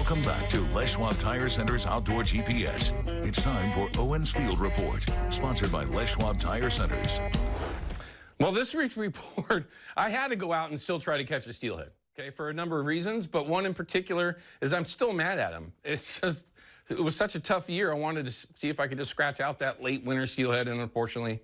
Welcome back to Les Schwab Tire Center's Outdoor GPS. It's time for Owin's Field Report, sponsored by Les Schwab Tire Centers. Well, this week's report, I had to go out and still try to catch a steelhead, okay, for a number of reasons, but one in particular is I'm still mad at him. It's just, it was such a tough year. I wanted to see if I could just scratch out that late winter steelhead, and unfortunately,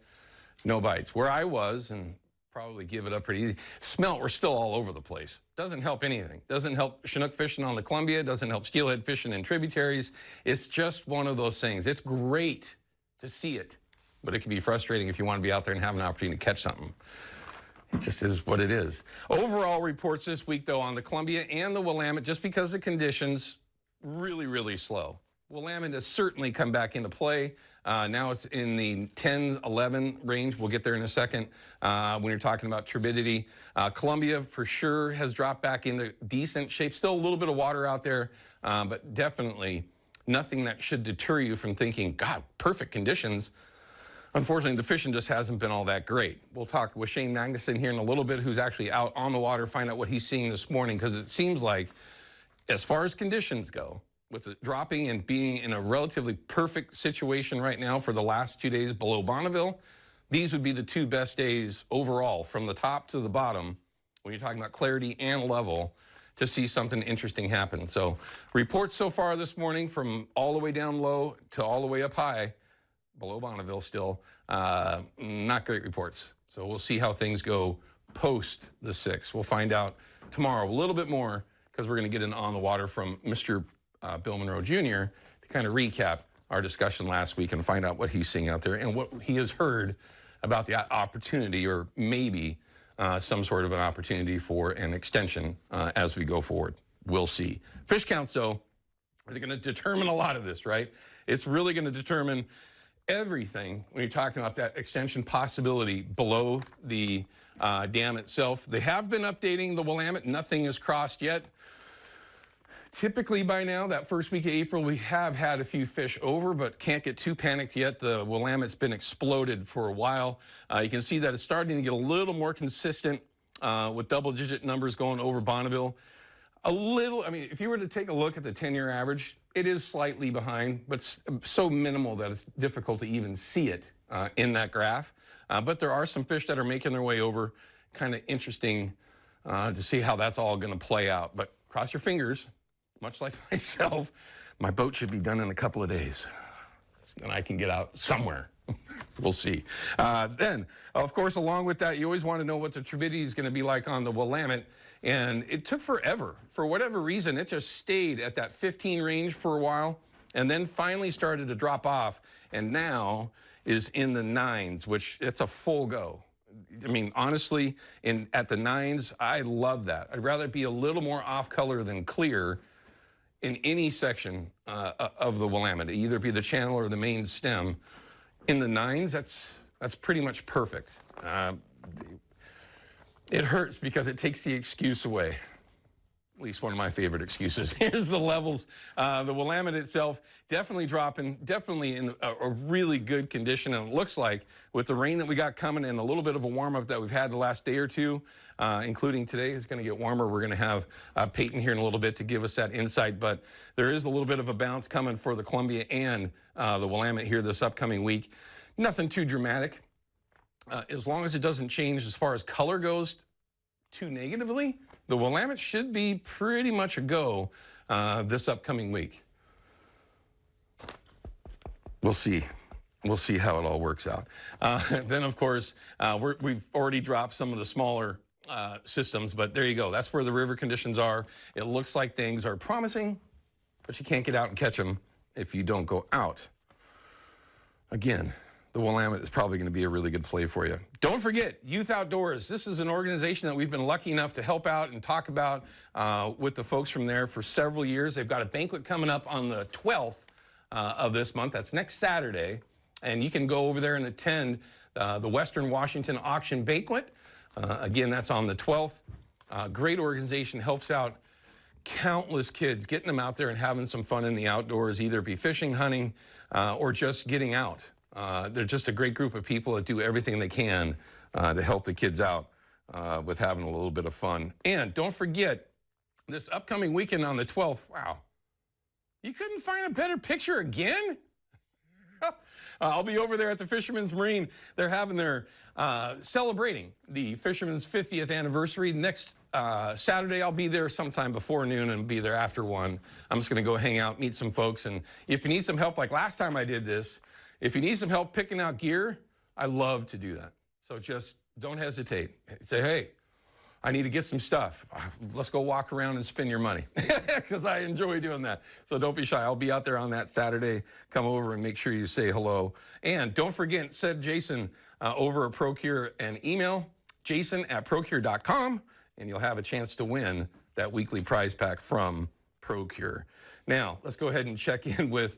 no bites. Where I was, and probably give it up pretty easy, smelt were still all over the place. Doesn't help anything. Doesn't help Chinook fishing on the Columbia. Doesn't help steelhead fishing in tributaries. It's just one of those things. It's great to see it, but it can be frustrating if you want to be out there and have an opportunity to catch something. It just is what it is. Overall reports this week, though, on the Columbia and the Willamette, just because the conditions really, really slow. Willamette has certainly come back into play. Now it's in the 10, 11 range. We'll get there in a second when you're talking about turbidity. Columbia, for sure, has dropped back into decent shape. Still a little bit of water out there, but definitely nothing that should deter you from thinking, God, perfect conditions. Unfortunately, the fishing just hasn't been all that great. We'll talk with Shane Magnuson here in a little bit, who's actually out on the water, find out what he's seeing this morning, because it seems like, as far as conditions go, with it dropping and being in a relatively perfect situation right now for the last 2 days below Bonneville, these would be the two best days overall from the top to the bottom when you're talking about clarity and level to see something interesting happen. So reports so far this morning from all the way down low to all the way up high, below Bonneville still, not great reports. So we'll see how things go post the 6th. We'll find out tomorrow a little bit more, because we're going to get an on the water from Mr. Bill Monroe Jr. to kind of recap our discussion last week and find out what he's seeing out there and what he has heard about the opportunity, or maybe some sort of an opportunity for an extension as we go forward. We'll see. Fish counts, though, are going to determine a lot of this, right? It's really going to determine everything when you're talking about that extension possibility below the dam itself. They have been updating the Willamette. Nothing is crossed yet. Typically by now, that first week of April, we have had a few fish over, but can't get too panicked yet. The Willamette's been exploded for a while. You can see that it's starting to get a little more consistent with double-digit numbers going over Bonneville. A little, I mean, if you were to take a look at the 10-year average, it is slightly behind, but so minimal that it's difficult to even see it in that graph. But there are some fish that are making their way over. Kind of interesting to see how that's all going to play out. But cross your fingers. Much like myself, my boat should be done in a couple of days, and I can get out somewhere. We'll see. Then, of course, along with that, you always want to know what the turbidity is going to be like on the Willamette, and it took forever. For whatever reason, it just stayed at that 15 range for a while, and then finally started to drop off, and now is in the 9s, which it's a full go. I mean, honestly, at the 9s, I love that. I'd rather it be a little more off color than clear in any section of the Willamette, either be the channel or the main stem. In the 9s, that's pretty much perfect. It hurts because it takes the excuse away. At least one of my favorite excuses. Here's the levels. The Willamette itself definitely dropping, definitely in a really good condition. And it looks like with the rain that we got coming and a little bit of a warm-up that we've had the last day or two, including today, it's going to get warmer. We're going to have Peyton here in a little bit to give us that insight. But there is a little bit of a bounce coming for the Columbia and the Willamette here this upcoming week. Nothing too dramatic. As long as it doesn't change as far as color goes too negatively, the Willamette should be pretty much a go this upcoming week. We'll see. We'll see how it all works out. Then, of course, we've already dropped some of the smaller systems, but there you go. That's where the river conditions are. It looks like things are promising, but you can't get out and catch them if you don't go out. Again, the Willamette is probably going to be a really good play for you. Don't forget, Youth Outdoors. This is an organization that we've been lucky enough to help out and talk about with the folks from there for several years. They've got a banquet coming up on the 12th of this month. That's next Saturday. And you can go over there and attend the Western Washington Auction Banquet. Again, that's on the 12th. Great organization, helps out countless kids, getting them out there and having some fun in the outdoors, either be fishing, hunting, or just getting out. They're just a great group of people that do everything they can to help the kids out with having a little bit of fun. And don't forget, this upcoming weekend on the 12th, wow, You couldn't find a better picture again? I'll be over there at the Fisherman's Marine. They're having their celebrating the Fisherman's 50th anniversary. Next Saturday, I'll be there sometime before noon and be there after 1. I'm just going to go hang out, meet some folks. And if you need some help, like last time I did this, if you need some help picking out gear, I love to do that. So just don't hesitate. Say, hey, I need to get some stuff. Let's go walk around and spend your money because I enjoy doing that. So don't be shy. I'll be out there on that Saturday. Come over and make sure you say hello. And don't forget, send Jason over at Procure an email, jason@procure.com, and you'll have a chance to win that weekly prize pack from Procure. Now, let's go ahead and check in with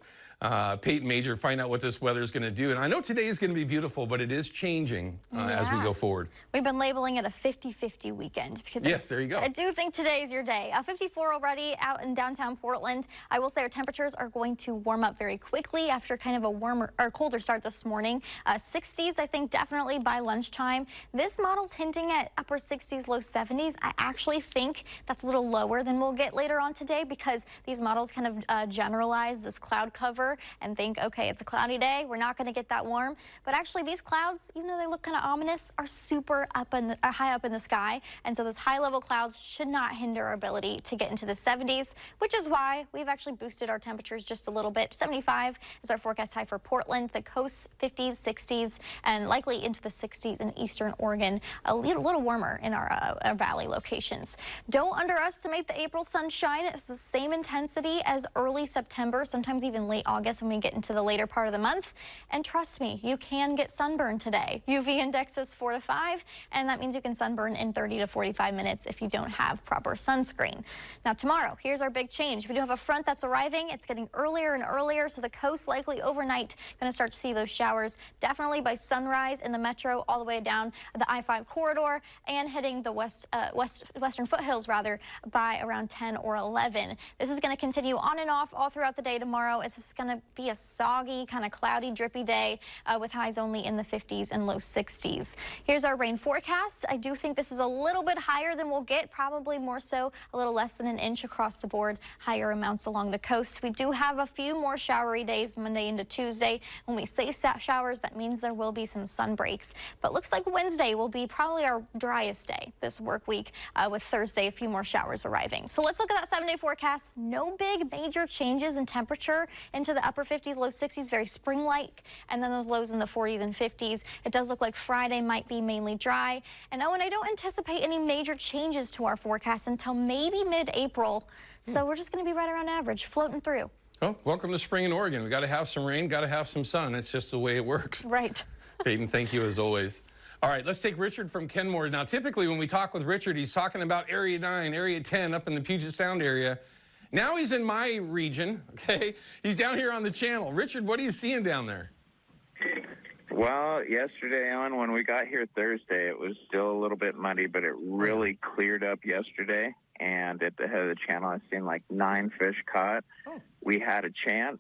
Peyton Major, find out what this weather is going to do. And I know today is going to be beautiful, but it is changing as we go forward. We've been labeling it a 50-50 weekend because yes, there you go. I do think today is your day. 54 already out in downtown Portland. I will say our temperatures are going to warm up very quickly after kind of a warmer or colder start this morning. 60s, I think, definitely by lunchtime. This model's hinting at upper 60s, low 70s. I actually think that's a little lower than we'll get later on today because these models kind of generalize this cloud cover and think, okay, it's a cloudy day, we're not going to get that warm. But actually, these clouds, even though they look kind of ominous, are super high up in the sky. And so those high-level clouds should not hinder our ability to get into the 70s, which is why we've actually boosted our temperatures just a little bit. 75 is our forecast high for Portland, the coast 50s, 60s, and likely into the 60s in eastern Oregon, a little warmer in our valley locations. Don't underestimate the April sunshine. It's the same intensity as early September, sometimes even late August when we get into the later part of the month. And trust me, you can get sunburn today. UV index is 4 to 5, and that means you can sunburn in 30 to 45 minutes if you don't have proper sunscreen. Now tomorrow, here's our big change. We do have a front that's arriving. It's getting earlier and earlier, so the coast likely overnight going to start to see those showers definitely by sunrise in the metro all the way down the I-5 corridor and hitting the western foothills rather by around 10 or 11. This is going to continue on and off all throughout the day tomorrow. It's just going to be a soggy, kind of cloudy, drippy day with highs only in the 50s and low 60s. Here's our rain forecast. I do think this is a little bit higher than we'll get, probably more so a little less than an inch across the board, higher amounts along the coast. We do have a few more showery days Monday into Tuesday. When we say showers, that means there will be some sun breaks. But looks like Wednesday will be probably our driest day this work week, with Thursday a few more showers arriving. So let's look at that 7-day forecast. No big major changes in temperature into the upper 50s, low 60s, very spring-like, and then those lows in the 40s and 50s. It does look like Friday might be mainly dry. And Owen, I don't anticipate any major changes to our forecast until maybe mid-April. So we're just going to be right around average, floating through. Oh, welcome to spring in Oregon. We got to have some rain, got to have some sun. It's just the way it works. Right. Peyton, thank you as always. All right, let's take Richard from Kenmore. Now, typically when we talk with Richard, he's talking about Area 9, Area 10 up in the Puget Sound area. Now he's in my region, okay? He's down here on the channel. Richard, what are you seeing down there? Well, yesterday on when we got here Thursday, it was still a little bit muddy, but it really cleared up yesterday. And at the head of the channel, I've seen like 9 fish caught. Oh. We had a chance,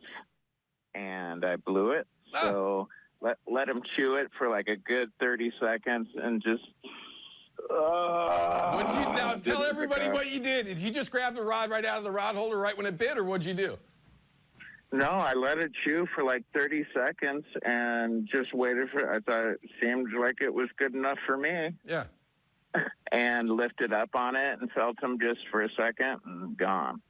and I blew it. So let him chew it for like a good 30 seconds and just... Now tell everybody what you did. Did you just grab the rod right out of the rod holder right when it bit, or what'd you do? No, I let it chew for like 30 seconds and just waited for it. I thought it seemed like it was good enough for me. Yeah. And lifted up on it and felt him just for a second and gone.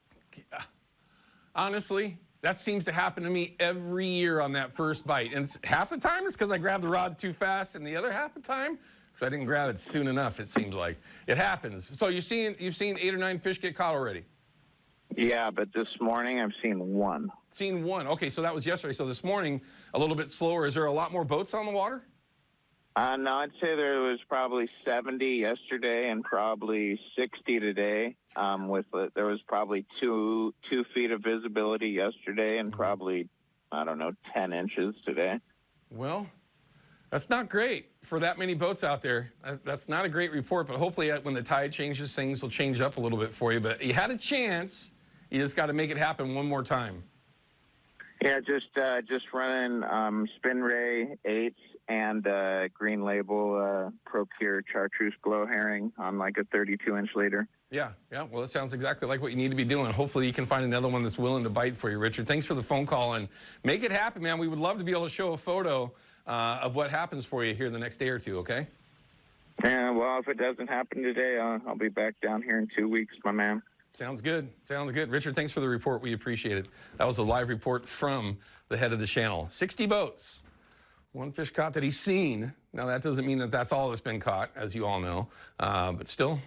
Honestly, that seems to happen to me every year on that first bite. And half the time it's because I grabbed the rod too fast, and the other half the time because I didn't grab it soon enough, it seems like. It happens. So you've seen 8 or 9 fish get caught already? Yeah, but this morning I've seen 1. Seen 1. Okay, so that was yesterday. So this morning, a little bit slower. Is there a lot more boats on the water? No, I'd say there was probably 70 yesterday and probably 60 today. There was probably 2 feet of visibility yesterday and probably, I don't know, 10 inches today. Well, that's not great for that many boats out there. That's not a great report, but hopefully when the tide changes, things will change up a little bit for you. But you had a chance. You just got to make it happen one more time. Yeah, just running Spin Ray 8s and Green Label Procure Chartreuse Glow Herring on like a 32-inch leader. Yeah. Well, it sounds exactly like what you need to be doing. Hopefully you can find another one that's willing to bite for you, Richard. Thanks for the phone call, and make it happen, man. We would love to be able to show a photo of what happens for you here the next day or two, okay? Yeah, well, if it doesn't happen today, I'll be back down here in 2 weeks, my man. Sounds good. Sounds good. Richard, thanks for the report. We appreciate it. That was a live report from the head of the channel. 60 boats. One fish caught that he's seen. Now, that doesn't mean that that's all that's been caught, as you all know. But still,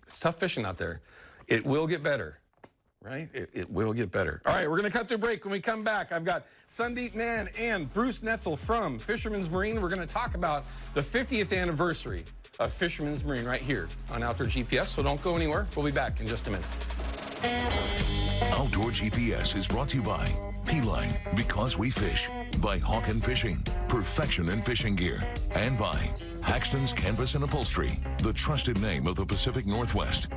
it's tough fishing out there. It will get better, right? It will get better. All right, we're going to cut to a break. When we come back, I've got Sundeep Mann and Bruce Netzel from Fisherman's Marine. We're going to talk about the 50th anniversary of Fisherman's Marine right here on Outdoor GPS. So don't go anywhere. We'll be back in just a minute. Outdoor GPS is brought to you by P-Line, because we fish, by Hawken Fishing, perfection in fishing gear, and by Haxton's Canvas and Upholstery, the trusted name of the Pacific Northwest.